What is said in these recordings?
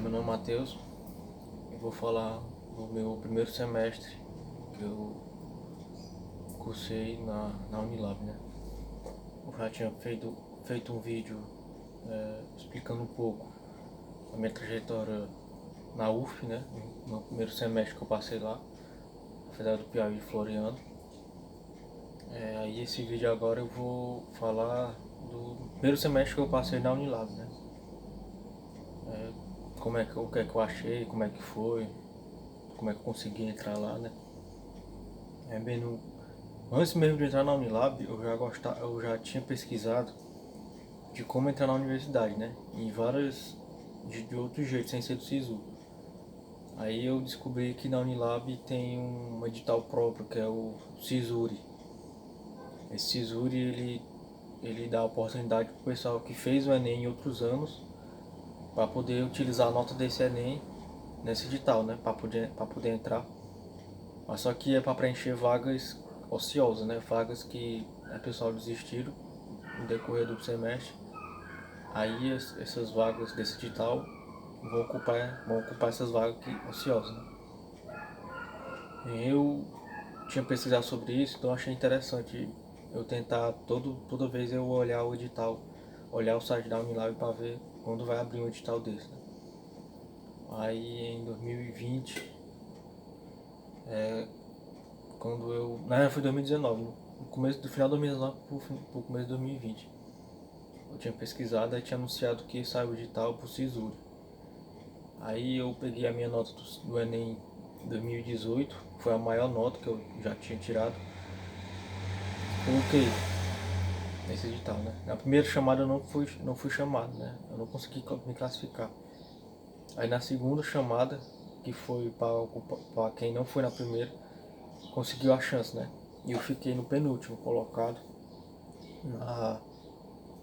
Meu nome é Matheus. Eu vou falar do meu primeiro semestre que eu cursei na Unilab, né? Eu já tinha feito um vídeo explicando um pouco a minha trajetória na UF, né? No primeiro semestre que eu passei lá, na Federal do Piauí, Floriano. Aí esse vídeo agora eu vou falar do primeiro semestre que eu passei na Unilab, né? O que é que eu achei, como é que foi, como é que eu consegui entrar lá, né? É bem no, Antes mesmo de entrar na Unilab, eu já tinha pesquisado de como entrar na universidade, né? Em várias de outros jeitos, sem ser do SISU. Aí eu descobri que na Unilab tem um edital próprio, que é o Sisuri. Esse Sisuri, ele dá oportunidade para o pessoal que fez o Enem em outros anos para poder utilizar a nota desse Enem nesse edital, né? Para poder entrar. Mas só que é para preencher vagas ociosas, né? Vagas que o pessoal desistiram no decorrer do semestre. Aí essas vagas desse edital vão ocupar essas vagas aqui, ociosas, né? Eu tinha pesquisado sobre isso, então achei interessante eu tentar toda vez eu olhar o edital, olhar o site da Unilab para ver quando vai abrir um edital desse, né? Aí em 2020, quando eu. Na verdade foi 2019, no começo do final de 2019 pro começo de 2020. Eu tinha pesquisado e tinha anunciado que saiu o edital pro Sisuri. Aí eu peguei a minha nota do Enem 2018, foi a maior nota que eu já tinha tirado. Coloquei nesse edital, né? Na primeira chamada eu não fui chamado, né? Eu não consegui me classificar. Aí na segunda chamada, que foi para quem não foi na primeira, conseguiu a chance, né? E eu fiquei no penúltimo colocado na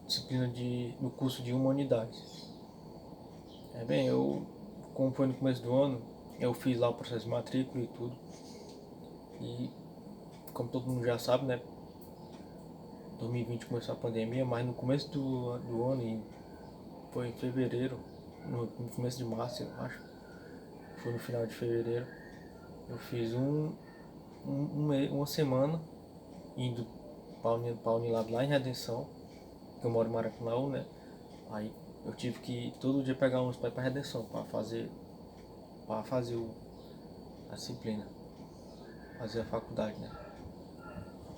disciplina no curso de humanidades. Como foi no começo do ano, eu fiz lá o processo de matrícula e tudo. E como todo mundo já sabe, né? 2020 começou a pandemia, mas no começo do ano, foi em fevereiro, no começo de março, eu acho, foi no final de fevereiro, eu fiz uma semana indo para a Unilab lá em Redenção, que eu moro em Maracanã, né? Aí eu tive que todo dia pegar uns para ir para Redenção para fazer a disciplina, fazer a faculdade, né?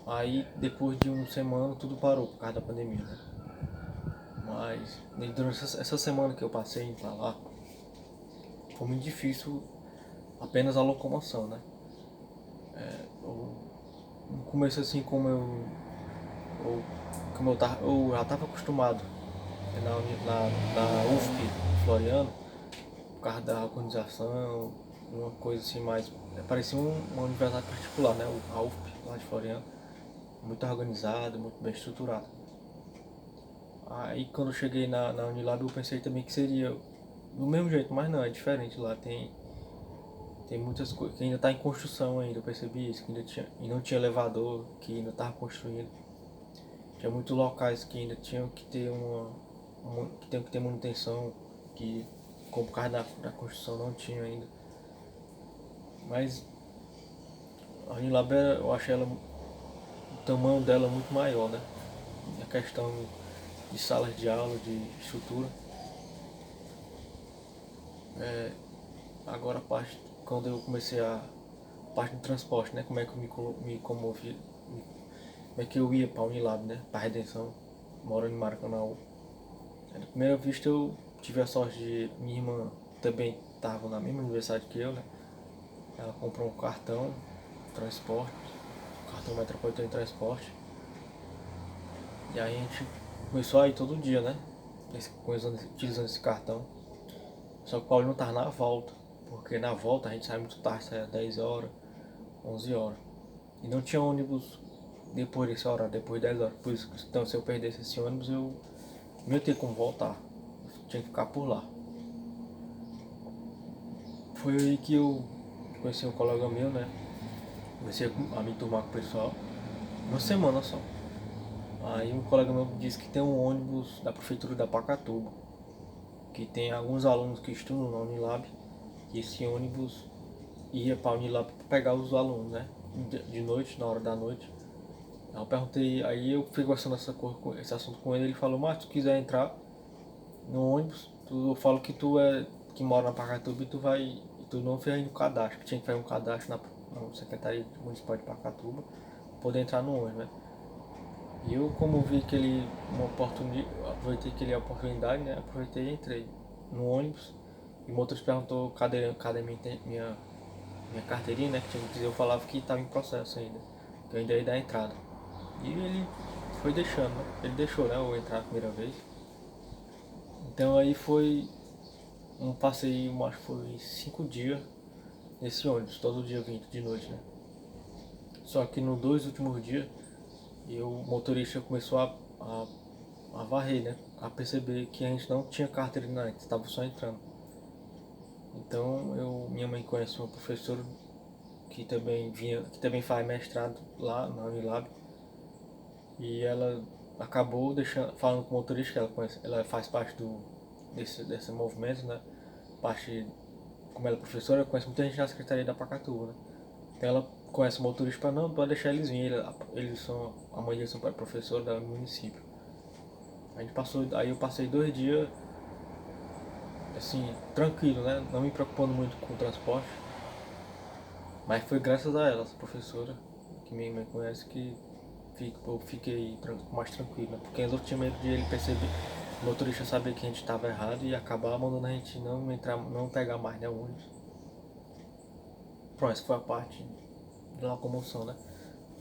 Aí depois de uma semana tudo parou por causa da pandemia, né? Mas durante essa semana que eu passei indo pra lá, foi muito difícil apenas a locomoção, né? No começo assim eu, eu já estava acostumado na UFP Floriano, por causa da organização, uma coisa assim mais. Parecia uma universidade particular, né? A UFP lá de Floriano, muito organizado, muito bem estruturado. Aí quando eu cheguei na Unilab eu pensei também que seria do mesmo jeito, mas não, é diferente. Lá tem muitas coisas que ainda está em construção ainda, eu percebi isso, que ainda e não tinha elevador, que ainda estava construindo. Tinha muitos locais que ainda tinham que ter que tem que ter manutenção, que como por causa da construção não tinha ainda. Mas a Unilab eu achei o tamanho dela muito maior, né? A questão de salas de aula, de estrutura. Agora a parte, quando eu comecei a parte do transporte, né? Como é que eu me comovi, como é que eu ia para a Unilab, né? Para Redenção, morando em Maracanã. Na primeira vista eu tive a sorte de minha irmã também estava na mesma universidade que eu, né? Ela comprou um cartão transporte, cartão metropolitano de transporte. E aí a gente começou a ir todo dia, né? Utilizando esse cartão. Só que o Paulinho não estava na volta, porque na volta a gente sai muito tarde, sai às 10 horas, 11 horas. E não tinha ônibus depois desse horário, depois de 10 horas. Por isso, então, se eu perdesse esse ônibus, eu não ia ter como voltar. Eu tinha que ficar por lá. Foi aí que eu conheci um colega meu, né? Comecei a me turmar com o pessoal. Uma semana só. Aí um colega meu disse que tem um ônibus da prefeitura da Pacatuba. que tem alguns alunos que estudam na Unilab, e esse ônibus ia para a Unilab para pegar os alunos, né? De noite, na hora da noite. Aí eu perguntei, aí eu fui conversando esse assunto com ele, ele falou, mas se tu quiser entrar no ônibus, eu falo que tu é que mora na Pacatuba e tu não fez ainda o cadastro, que tinha que fazer um cadastro na Secretaria Municipal de Pacatuba para poder entrar no ônibus, né? E eu, como vi que ele aproveitei que ele é oportunidade, né? Aproveitei e entrei no ônibus. E o motorista perguntou cadê minha carteirinha, né? Que tinha que dizer, eu falava que estava em processo ainda, que eu ainda ia dar a entrada. E ele foi deixando, né? Ele deixou, né? Eu entrar a primeira vez. Então aí foi um passeio, acho que foi 5 dias nesse ônibus, todo dia 20 de noite, né? Só que nos 2 últimos dias, o motorista começou a varrer, né? A perceber que a gente não tinha carteira antes, estava só entrando. Então minha mãe conhece uma professora que também faz mestrado lá na Unilab, e ela acabou falando com o motorista que ela faz parte desse movimento, né? Como ela é professora, conhece muita gente na Secretaria da Pacatuba, né? Então ela conhece o motorista para deixar eles virem. A mãe deles são professor do município. Aí eu passei 2 dias assim, tranquilo, né? Não me preocupando muito com o transporte. Mas foi graças a ela, essa professora, que minha mãe conhece, que eu fiquei mais tranquilo, né? Porque antes eu tinha medo de ele perceber, o motorista saber que a gente estava errado e acabar mandando a gente não pegar mais, né, o ônibus. Pronto, essa foi a parte da locomoção, né?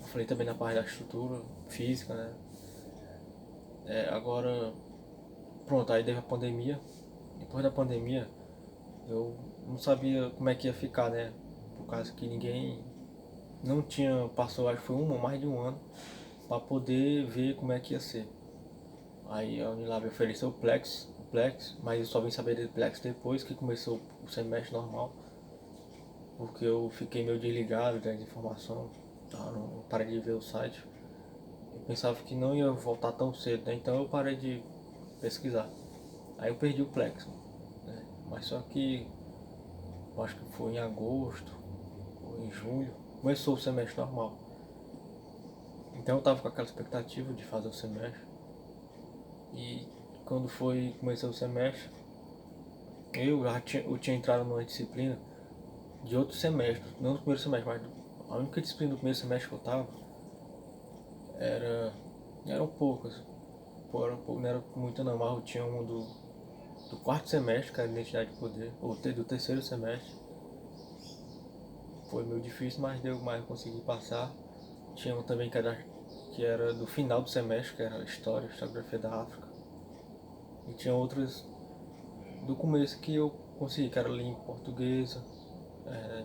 Eu falei também na parte da estrutura física, né? Agora, pronto, aí teve a pandemia. Depois da pandemia, eu não sabia como é que ia ficar, né? Por causa que ninguém não tinha, passou, acho que foi mais de um ano, para poder ver como é que ia ser. Aí a Unilab ofereceu o Plex, mas eu só vim saber do Plex depois que começou o semestre normal, porque eu fiquei meio desligado da informação, tá? Não parei de ver o site. Eu pensava que não ia voltar tão cedo, né? Então eu parei de pesquisar. Aí eu perdi o Plex, né? Mas só que eu acho que foi em agosto ou em julho, começou o semestre normal. Então eu tava com aquela expectativa de fazer o semestre. E quando começou o semestre, eu tinha entrado numa disciplina de outro semestre, não do primeiro semestre, mas a única disciplina do primeiro semestre que eu tava era, eram poucas, não era muito não, mas eu tinha uma do quarto semestre, que era identidade de poder, ou do terceiro semestre. Foi meio difícil, mas eu consegui passar. Tinha uma também que era do final do semestre, que era historiografia da África. E tinha outras do começo que eu consegui, que era língua portuguesa, é,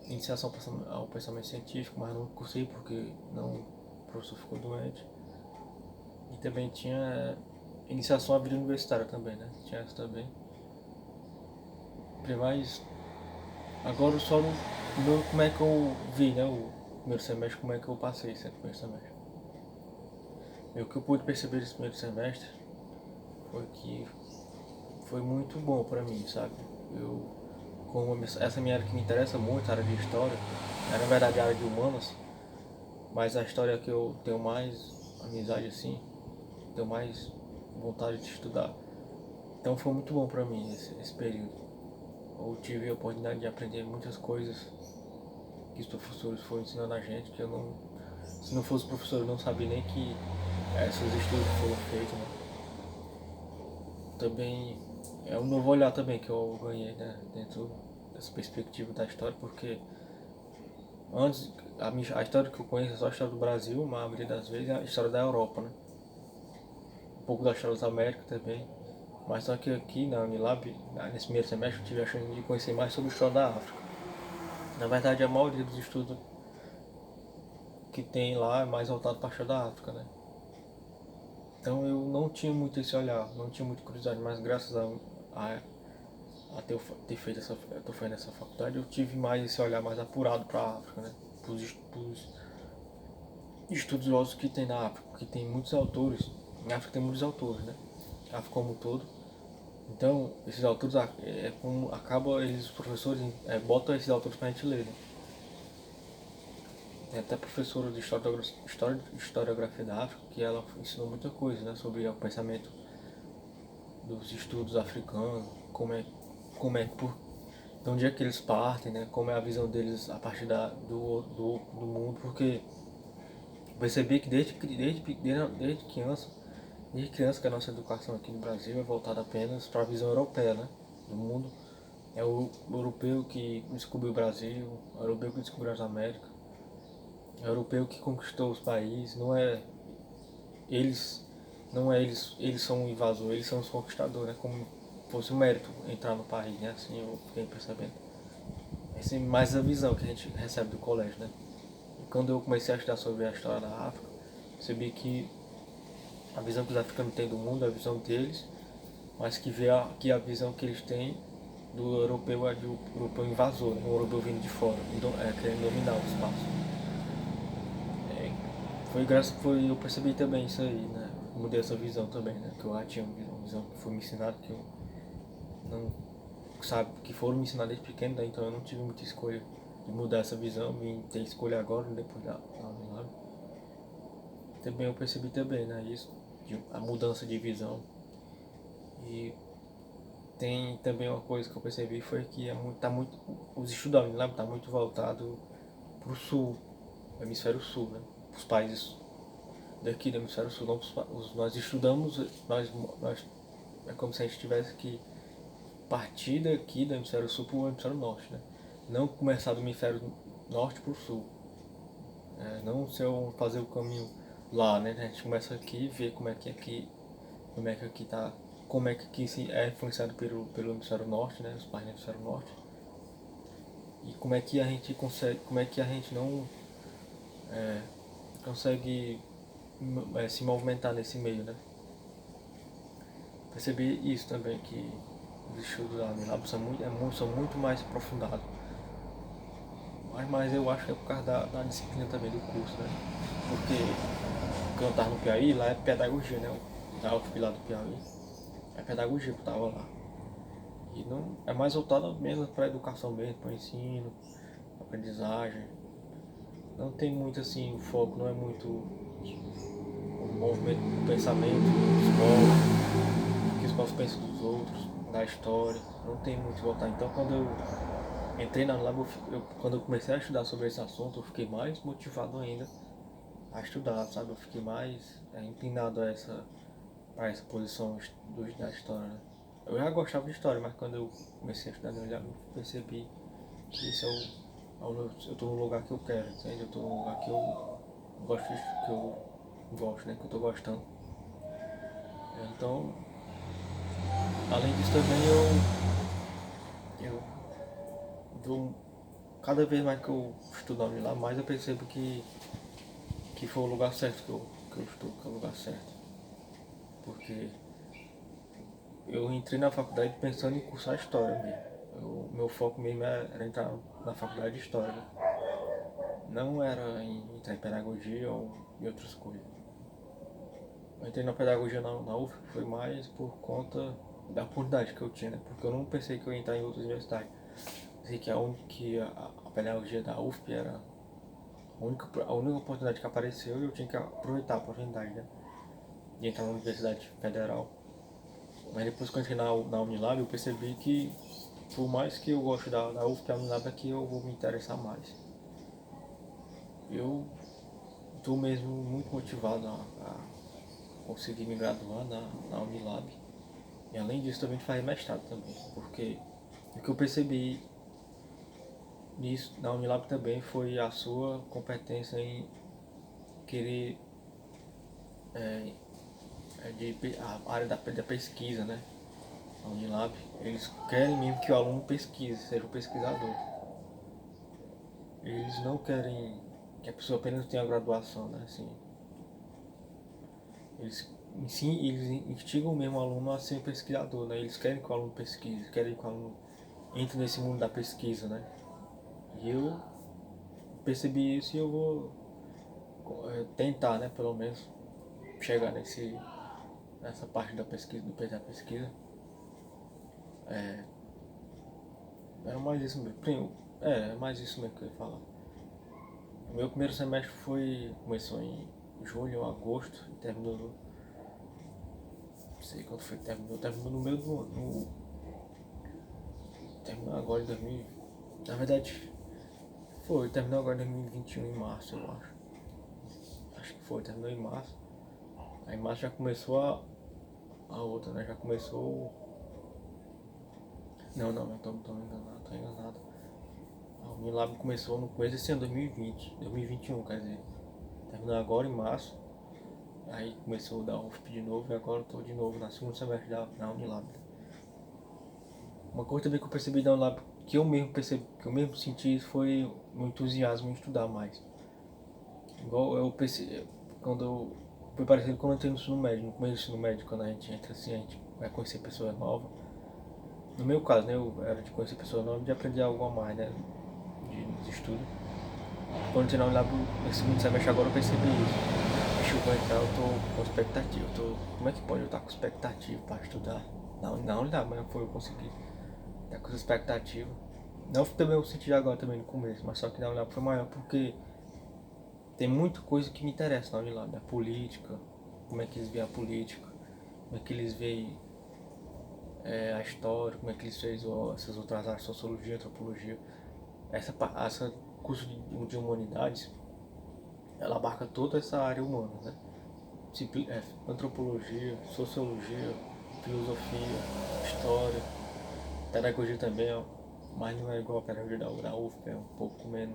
iniciação ao pensamento científico, mas não consegui porque o professor ficou doente. E também tinha iniciação à vida universitária também, né? Tinha essa também. Mas agora só como é que eu vi, né? O primeiro semestre, como é que eu passei esse primeiro semestre. E o que eu pude perceber desse primeiro semestre foi que foi muito bom pra mim, sabe? Essa minha área que me interessa muito, a área de história, é na verdade a área de humanas, mas a história que eu tenho mais amizade assim, tenho mais vontade de estudar. Então foi muito bom pra mim esse período. Eu tive a oportunidade de aprender muitas coisas que os professores foram ensinando a gente, que se não fosse professor eu não sabia nem que esses estudos foram feitos, né? Também é um novo olhar também que eu ganhei, né, dentro dessa perspectiva da história, porque antes a história que eu conheço é só a história do Brasil, mas a maioria das vezes é a história da Europa, né? Um pouco da história das Américas também. Mas só que aqui na Unilab, nesse primeiro semestre, eu tive a chance de conhecer mais sobre a história da África. Na verdade, a maioria dos estudos que tem lá é mais voltado para a história da África, né? Então eu não tinha muito esse olhar, não tinha muita curiosidade, mas graças a ter feito eu tô fazendo essa faculdade, eu tive mais esse olhar mais apurado para a África, né? Pros estudiosos que tem na África, porque tem muitos autores, na África tem muitos autores, né? A África como um todo, Então, esses autores, como acaba, eles, os professores, botam esses autores pra gente ler, né? Tem até professora de historiografia da África que ela ensinou muita coisa, né, sobre o pensamento dos estudos africanos, como é, de onde é que eles partem, né, como é a visão deles a partir do mundo, porque eu percebi que desde criança que a nossa educação aqui no Brasil é voltada apenas para a visão europeia, né, do mundo. É o europeu que descobriu o Brasil, o europeu que descobriu as Américas, o europeu que conquistou os países, eles eles são o invasor, eles são os conquistadores, né? Como fosse um mérito entrar no país, né? Assim eu fiquei percebendo. Essa é mais a visão que a gente recebe do colégio, né? E quando eu comecei a estudar sobre a história da África, percebi que a visão que os africanos têm do mundo é a visão deles, mas que a visão que eles têm do europeu é do europeu invasor, né? O europeu vindo de fora, querendo dominar o espaço. É, eu percebi também isso aí, né? Mudei essa visão também, né? Que eu já tinha uma visão que foi me ensinada que eu não sabe, que foram me ensinar desde pequeno, né? Então eu não tive muita escolha de mudar essa visão, me ter escolha agora, depois da Unilab. Também eu percebi também, né? Isso, a mudança de visão. E tem também uma coisa que eu percebi foi que os estudos da Unilab tá muito voltado pro sul, hemisfério sul, né? Os países daqui do hemisfério sul, não, nós estudamos, nós é como se a gente tivesse que partir daqui do hemisfério sul para o hemisfério norte, né? Não começar do hemisfério norte para o sul, não se eu fazer o caminho lá, né? A gente começa aqui e vê como é que aqui tá, como é que aqui é influenciado pelo hemisfério norte, né? Os países do hemisfério norte, e como é que a gente consegue, como é que a gente não consegue se movimentar nesse meio, né? Percebi isso também, que os estudos da Unilab são muito mais aprofundados. Mas eu acho que é por causa da disciplina também do curso, né? Porque quando eu tava no Piauí, lá é pedagogia, né? Da UFP lá do Piauí. É pedagogia que eu tava lá. E não, é mais voltada mesmo para educação mesmo, para ensino, aprendizagem. Não tem muito assim, o foco não é muito o movimento do pensamento, que os povos pensam dos outros, da história. Não tem muito voltado. Então quando eu entrei na Lab, quando eu comecei a estudar sobre esse assunto, eu fiquei mais motivado ainda a estudar, sabe? Eu fiquei mais inclinado a essa posição da história, né? Eu já gostava de história, mas quando eu comecei a estudar, eu percebi que isso eu tô no lugar que eu quero, entende? Eu tô no lugar que eu gosto, né? Que eu tô gostando. Então, além disso também eu dou, cada vez mais que eu estudo lá, mais eu percebo que foi o lugar certo que eu estou, que é o lugar certo. Porque eu entrei na faculdade pensando em cursar História mesmo. Meu foco mesmo era entrar na faculdade de História, né? Não era em entrar em Pedagogia ou em outras coisas. Eu entrei na Pedagogia na UF foi mais por conta da oportunidade que eu tinha, né? Porque eu não pensei que eu ia entrar em outras universidades. Pensei que a Pedagogia da UFP era a única oportunidade que apareceu e eu tinha que aproveitar a oportunidade, né? De entrar na Universidade Federal. Mas depois que eu entrei na Unilab, eu percebi que, por mais que eu goste da UFP, a Unilab é que eu vou me interessar mais. Eu estou mesmo muito motivado a conseguir me graduar na Unilab. E além disso, também fazer mestrado também. Porque o que eu percebi nisso, na Unilab também foi a sua competência em querer a área da pesquisa, né? A Unilab, eles querem mesmo que o aluno pesquise, seja um pesquisador. Eles não querem que a pessoa apenas tenha a graduação, né? Assim, eles instigam mesmo o aluno a ser um pesquisador, né? Eles querem que o aluno pesquise, querem que o aluno entre nesse mundo da pesquisa, né? E eu percebi isso e eu vou tentar, né? Pelo menos chegar nessa parte da pesquisa, do peso da pesquisa. Era mais isso mesmo. É mais isso mesmo que eu ia falar. O meu primeiro semestre começou em julho ou agosto e terminou não sei quando foi que terminou no meio do ano. Terminou agora em 2000. Na verdade, terminou agora em 2021 em março, eu acho. Acho que terminou em março. Aí em março já começou a outra, né? Já começou. Não, tô enganado. O Milab começou no começo desse ano, 2021, quer dizer. Terminou agora em março. Aí começou a dar UFP de novo e agora eu tô de novo na segunda semestre da Unilab. Uma coisa também que eu percebi da Unilab, que eu mesmo senti, foi o entusiasmo em estudar mais. Igual eu percebi, foi parecido quando eu entrei no ensino médio, no começo do ensino médio, quando a gente entra assim, a gente vai conhecer pessoas novas. No meu caso, né, eu era de conhecer pessoas novas e de aprender algo a mais, né, de estudo. Quando eu entrei na Unilab, no segundo semestre agora eu percebi isso. Eu vou entrar, eu tô com expectativa, como é que pode eu estar com expectativa para estudar? Não dá, mas eu consegui estar com expectativa. Não também eu senti agora também no começo, mas só que na Unilab foi maior porque tem muita coisa que me interessa na Unilab, a política, como é que eles veem a política, como é que eles veem a história, como é que eles fez essas outras áreas, sociologia, antropologia. Essa curso de humanidades, ela abarca toda essa área humana, né? Antropologia, sociologia, filosofia, história, pedagogia também, mas não é igual a pedagogia da UFP, é um pouco mais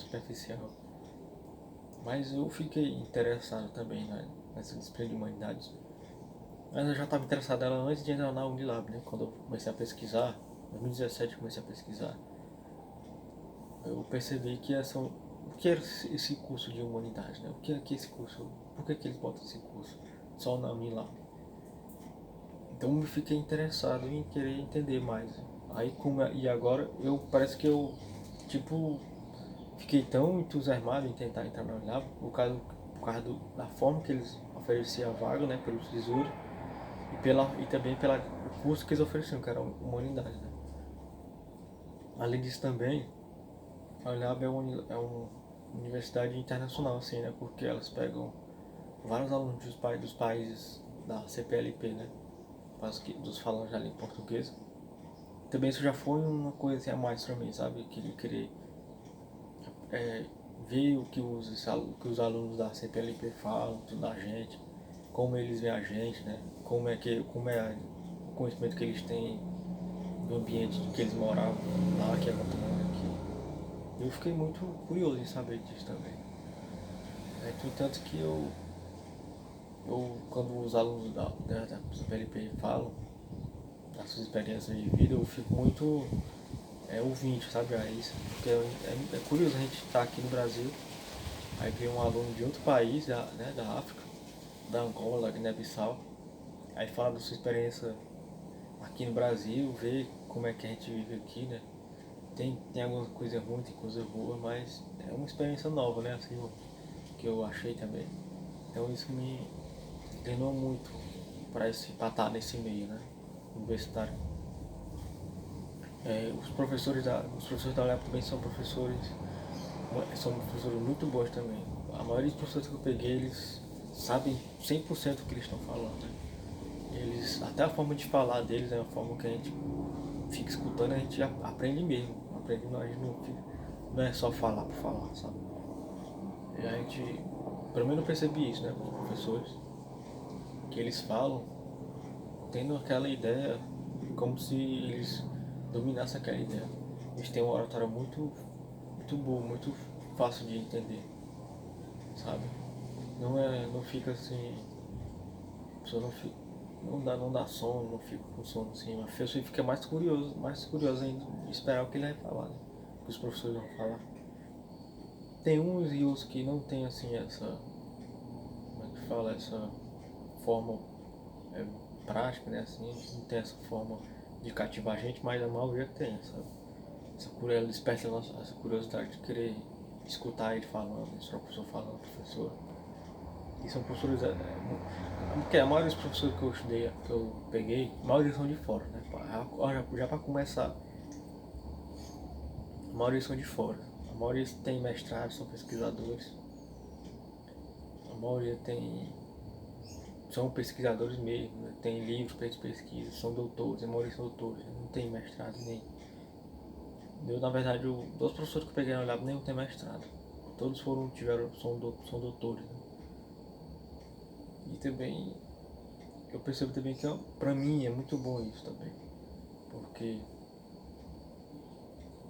superficial. Mas eu fiquei interessado também, né, nessa disciplina de humanidades. Mas eu já estava interessado nela antes de entrar na Unilab, né? Quando eu comecei a pesquisar, em 2017 eu comecei a pesquisar, eu percebi que o que era esse curso de humanidades, né? O que é esse curso? Por que eles botam esse curso só na Unilab? Então eu fiquei interessado em querer entender mais. E agora parece que eu tipo fiquei tão entusiasmado em tentar entrar na Unilab por causa da forma que eles ofereciam a vaga, né, pelo tesouro e também pelo curso que eles ofereciam, que era humanidade, né? Além disso também, a Unilab é uma universidade internacional, assim, né? Porque elas pegam vários alunos dos países da CPLP, né? Dos falantes da língua portuguesa. Também isso já foi uma coisa assim, a mais pra mim, sabe? Querer ver que os alunos da CPLP falam, tudo da gente, como eles veem a gente, né? Como é o conhecimento que eles têm do ambiente que eles moravam lá, que é muito aqui. Eu fiquei muito curioso em saber disso também. Tanto que quando os alunos da CPLP falam das suas experiências de vida, eu fico muito ouvinte, sabe, a isso. Porque é curioso a gente estar aqui no Brasil, aí vem um aluno de outro país, né, da África, da Angola, Guiné-Bissau, aí fala da sua experiência aqui no Brasil, ver como é que a gente vive aqui, né. Tem alguma coisa ruim, tem coisa boa, mas é uma experiência nova, né, assim, que eu achei também. Então isso me inclinou muito para estar nesse meio, né, universitário. Os professores da UEP também são professores muito bons também. A maioria dos professores que eu peguei, eles sabem 100% o que eles estão falando, né? Até a forma de falar deles é uma forma que a gente fica escutando, a gente aprende mesmo. A gente não é só falar por falar, sabe? E a gente, pelo menos eu percebi isso, né, com os professores, que eles falam tendo aquela ideia, como se eles dominassem aquela ideia. Eles têm uma oratória muito boa, muito fácil de entender, sabe? Não fica assim, a pessoa não dá sono, não fica com sono assim, a pessoa fica mais curioso ainda de esperar o que ele vai falar, né? O que os professores vão falar. Tem uns e outros que não tem assim como é que fala, essa forma prática, né, assim, não tem essa forma de cativar a gente, mas a maioria tem, sabe? Desperta essa curiosidade de querer escutar ele falando, esse professor falando, professor. E são professores, porque a maioria dos professores que eu estudei, que eu peguei, a maioria são de fora, né? Já para começar, a maioria são de fora. A maioria tem mestrado, são pesquisadores. A maioria são pesquisadores mesmo, né? Tem livros para pesquisa, são doutores, a maioria são doutores, não tem mestrado nem. Eu, na verdade, dos professores que eu peguei na Lab nenhum tem mestrado. Todos são doutores, né? E também, eu percebo também que pra mim é muito bom isso também. Porque,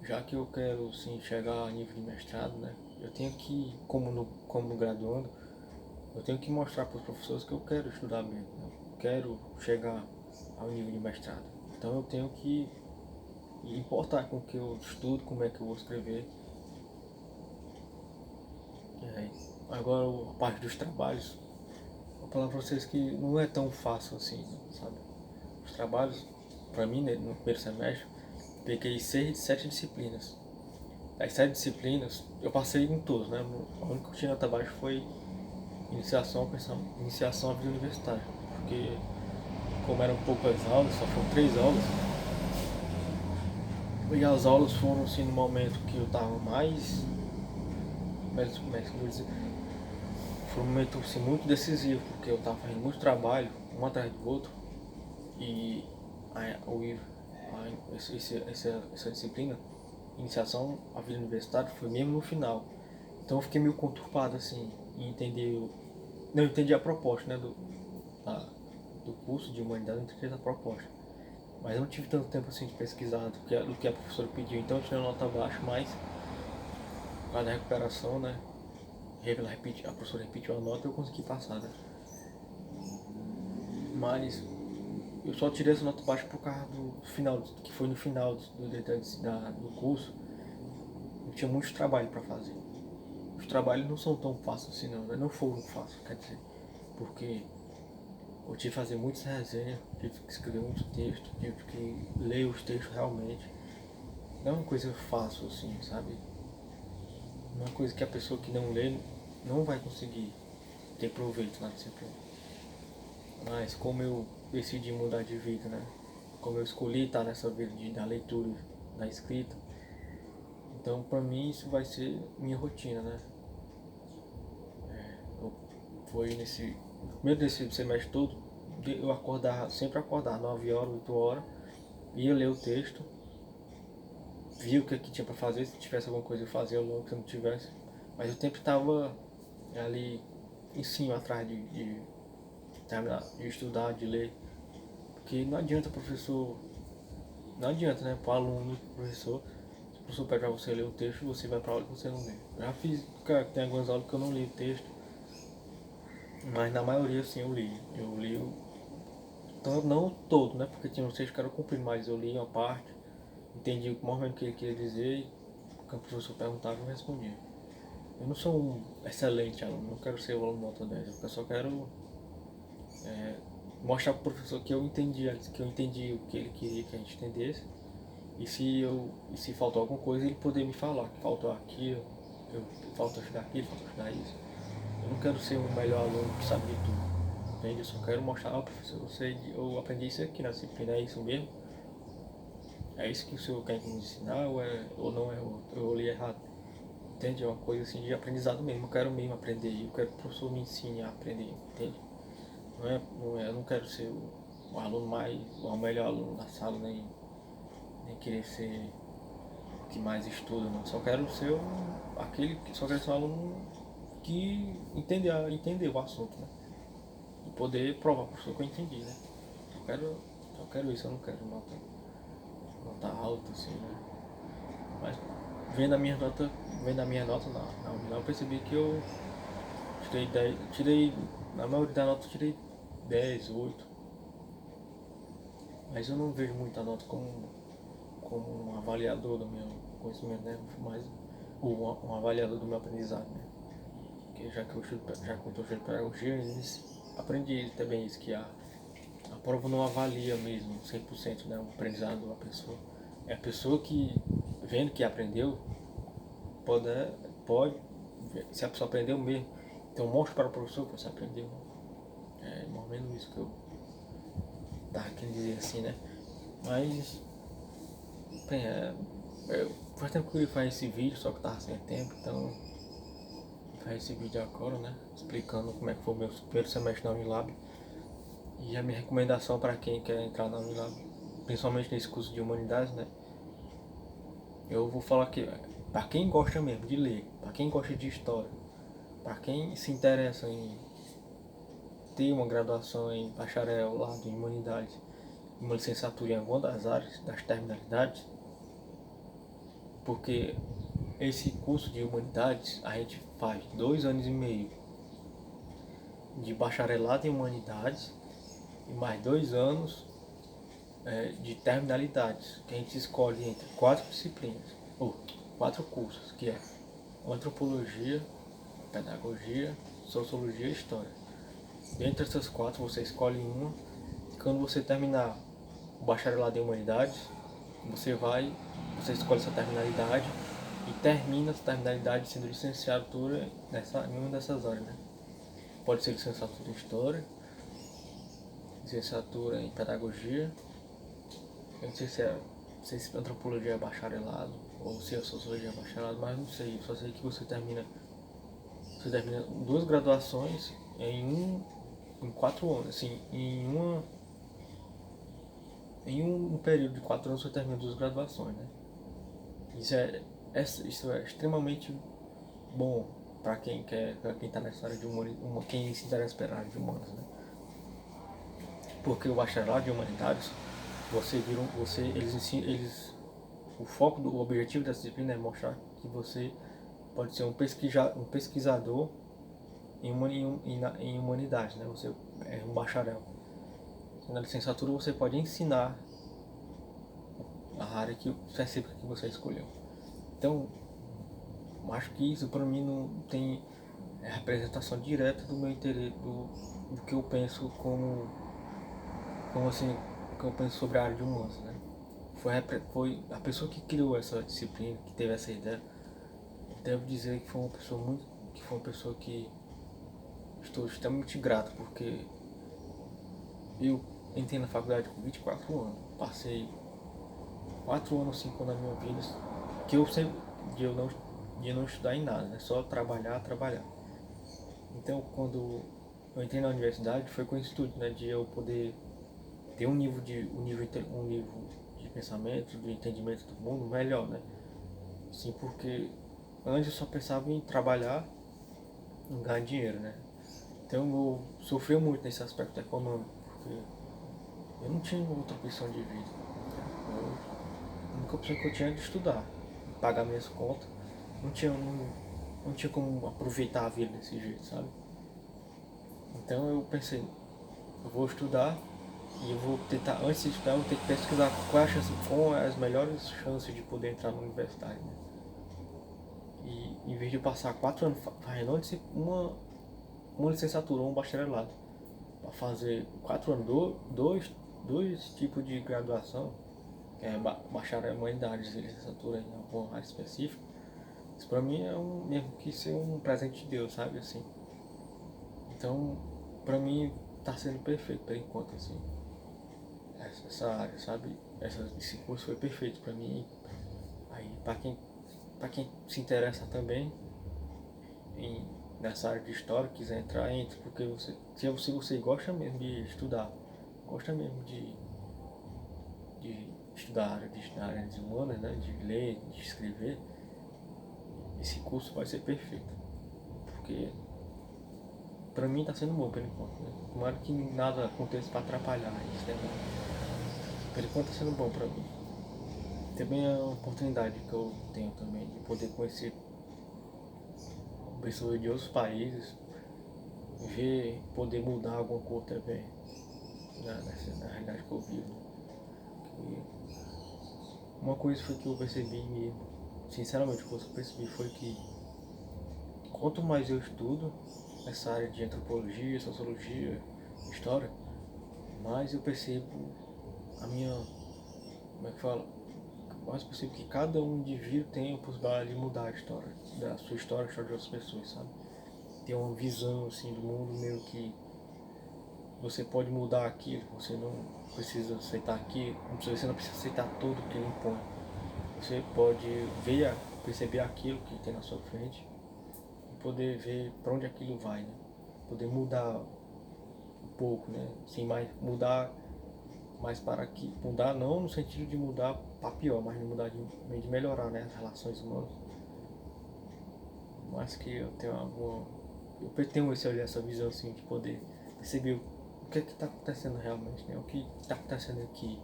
já que eu quero sim chegar a nível de mestrado, né? Eu tenho que, como graduando, eu tenho que mostrar para os professores que eu quero estudar mesmo, né? Eu quero chegar ao nível de mestrado. Então eu tenho que importar com o que eu estudo, como é que eu vou escrever. Agora a parte dos trabalhos, vou falar para vocês que não é tão fácil assim, sabe? Os trabalhos, para mim, né, no primeiro semestre, peguei 7 disciplinas. Das 7 disciplinas, eu passei em todas, né? A única que tinha nota baixa foi iniciação à vida universitária. Porque, como eram poucas aulas, só foram 3 aulas, e as aulas foram assim no momento que eu estava como é que eu vou dizer? Foi um momento assim, muito decisivo, porque eu estava fazendo muito trabalho, um atrás do outro, e essa disciplina, iniciação à vida universitária, foi mesmo no final. Então eu fiquei meio conturbado assim, em entender, não entendi a proposta, né, do curso de humanidade, não entendi a proposta. Mas eu não tive tanto tempo assim de pesquisar do que a professora pediu, então eu tirei nota baixa, mas por causa da recuperação, né, a professora repetiu a nota e eu consegui passar, né. Mas eu só tirei essa nota baixa por causa do final, que foi no final do curso. Eu tinha muito trabalho para fazer. Os trabalhos não são tão fáceis assim não, né? Não foram fáceis, quer dizer, porque eu tive que fazer muitas resenhas, tive que escrever muitos textos, tive que ler os textos realmente. Não é uma coisa fácil assim, sabe? Não é uma coisa que a pessoa que não lê não vai conseguir ter proveito na disciplina. Mas como eu decidi mudar de vida, né? Como eu escolhi estar nessa vida da leitura, da escrita, então pra mim isso vai ser minha rotina, né? Foi no primeiro desse semestre todo, eu sempre acordar 9 horas, 8 horas, ia ler o texto, via o que tinha pra fazer, se tivesse alguma coisa eu fazia logo, se não tivesse. Mas eu sempre estava ali em cima, atrás de terminar, de estudar, de ler. Porque não adianta professor, não adianta, né, para o aluno, pro professor, se o professor pede para você ler o texto, você vai para aula e você não lê. Já fiz, cara, tem algumas aulas que eu não li o texto, mas na maioria sim eu li. Eu li, então, não todo, né, porque tinha uns textos que eram compridos, mas eu li uma parte, entendi o mais ou menos o que ele queria dizer, e quando o professor perguntava eu respondia. Eu não sou um excelente aluno, não quero ser o aluno nota 10, eu só quero mostrar para o professor que eu entendi o que ele queria que a gente entendesse. E se faltou alguma coisa, ele poder me falar que faltou aquilo, faltou estudar aquilo, faltou estudar isso. Eu não quero ser o melhor aluno que sabe de tudo, entende? Eu só quero mostrar, professor, eu aprendi isso aqui na disciplina, é isso mesmo? É isso que o senhor quer me ensinar ou não é outro? Eu li errado. Entende? É uma coisa assim de aprendizado mesmo, eu quero mesmo aprender, eu quero que o professor me ensine a aprender, entende? Eu não quero ser o aluno o melhor aluno da sala, nem querer ser o que mais estuda, não. Só quero ser só quero ser um aluno que entender o assunto, né? E poder provar para o professor que eu entendi, né? Só quero isso, eu não quero nota alta, assim, né? Mas vendo a minha nota na unidade, eu percebi que eu tirei 10, na maioria da nota eu tirei 10, 8. Mas eu não vejo muita nota como um avaliador do meu conhecimento, né? Mas um avaliador do meu aprendizado, né? Porque já que eu estou estudando pedagogia, aprendi também isso, que a prova não avalia mesmo 100%, né, o aprendizado da pessoa. É a pessoa que, vendo que aprendeu, pode se a pessoa aprendeu mesmo, Então mostre para o professor que você aprendeu. É mais ou menos isso que eu tava querendo dizer assim, né? Mas, bem, faz tempo que eu ia fazer esse vídeo, só que tava sem tempo, então vou fazer esse vídeo agora, né? Explicando como é que foi o meu primeiro semestre na Unilab. E a minha recomendação para quem quer entrar na Unilab, principalmente nesse curso de Humanidades, né? Eu vou falar que, para quem gosta mesmo de ler, para quem gosta de História, para quem se interessa em ter uma graduação em bacharelado em Humanidades, uma licenciatura em alguma das áreas, das terminalidades, porque esse curso de Humanidades a gente faz 2 anos e meio de bacharelado em Humanidades e mais 2 anos de terminalidades, que a gente escolhe entre 4 disciplinas, ou 4 cursos, que é Antropologia, Pedagogia, Sociologia e História. Dentre essas 4 você escolhe uma, e quando você terminar o bacharelado em Humanidades, você escolhe essa terminalidade e termina essa terminalidade sendo licenciatura em uma dessas áreas, né? Pode ser licenciatura em História, licenciatura em Pedagogia, eu não sei se Antropologia é bacharelado ou se a Sociologia é bacharelado, mas não sei, eu só sei que você termina 2 graduações em 4 anos, assim, em um período de 4 anos você termina 2 graduações, né? Isso é extremamente bom para quem está nessa área de humanas, quem se interessa pela área de humanas, né? Porque o bacharelado de humanidades, o objetivo dessa disciplina é mostrar que você pode ser um pesquisador em humanidades, né? Você é um bacharel. Na licenciatura você pode ensinar a área específica que você escolheu. Então, acho que isso para mim não tem representação direta do meu interesse, do que eu penso como assim, que eu penso sobre a área de humanas, né? Foi a pessoa que criou essa disciplina, que teve essa ideia. Devo dizer que foi uma pessoa que estou extremamente grato, porque eu entrei na faculdade com 24 anos, passei 4 anos, 5 anos da minha vida que eu sempre de não estudar em nada, né? Só trabalhar, trabalhar. Então, quando eu entrei na universidade, foi com o intuito, né, de eu poder ter um nível de pensamento, de entendimento do mundo melhor, né? Sim, porque antes eu só pensava em trabalhar, em ganhar dinheiro, né? Então eu sofri muito nesse aspecto econômico, porque eu não tinha outra opção de vida. A única opção que eu tinha era de estudar, pagar minhas contas. Não tinha como aproveitar a vida desse jeito, sabe? Então eu pensei, eu vou estudar e eu vou tentar, antes de estudar, eu vou ter que pesquisar qual é as melhores chances de poder entrar na universidade, né? E em vez de eu passar 4 anos fazendo uma licenciatura ou um bacharelado, para fazer 4 anos, dois tipos de graduação, que é bacharel em humanidades e licenciatura em alguma área específica, isso pra mim é mesmo que ser um presente de Deus, sabe, assim. Então, pra mim, tá sendo perfeito por enquanto, assim, essa área, sabe, esse curso foi perfeito pra mim. Aí, pra quem se interessa também nessa área de história, quiser entrar, entre, porque se você gosta mesmo de estudar, gosta mesmo de estudar a área de humanas, né, de ler, de escrever, esse curso vai ser perfeito, porque pra mim tá sendo bom por enquanto, né? Tomara que nada aconteça pra atrapalhar isso, né? Por enquanto tá sendo bom pra mim. Também é uma oportunidade que eu tenho também de poder conhecer pessoas de outros países, poder mudar alguma coisa também na realidade que eu vivo. E uma coisa foi que eu percebi mesmo, sinceramente, o que eu percebi foi que quanto mais eu estudo essa área de antropologia, sociologia, história, mais eu percebo a minha, como é que fala? Mais eu percebo que cada um indivíduo tem a possibilidade de mudar a história, da sua história, a história de outras pessoas, sabe? ter uma visão assim do mundo, meio que você pode mudar aquilo, você não precisa aceitar aquilo, você não precisa aceitar tudo que ele impõe. Você pode ver, perceber aquilo que tem na sua frente e poder ver para onde aquilo vai, né? Poder mudar um pouco, né? Assim, mais mudar mais para aqui, mudar não no sentido de mudar para pior, mas de mudar de melhorar, né, as relações humanas. Mas que eu tenho alguma, eu tenho esse olhar, essa visão assim de poder perceber o que está acontecendo realmente, né? O que está acontecendo aqui,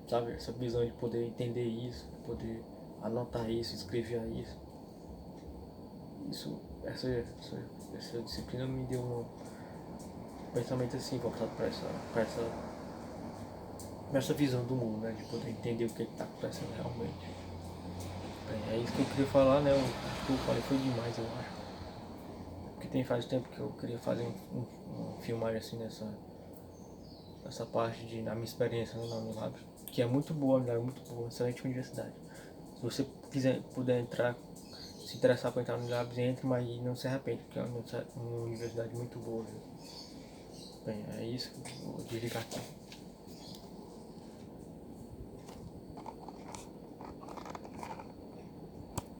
sabe? Essa visão de poder entender isso, poder anotar isso, escrever isso. Essa disciplina me deu um pensamento assim voltado para essa visão do mundo, né? De poder entender o que está acontecendo realmente. Bem, é isso que eu queria falar, né? O que eu falei foi demais, eu acho. Porque faz tempo que eu queria fazer um filmagem assim nessa parte na minha experiência, né, na Unilab, que é muito boa, é muito boa, excelente universidade. Se você puder entrar, se interessar por entrar no Unilab, entre, mas não se arrepende, porque é uma universidade muito boa. Viu? Bem, é isso, vou desligar aqui.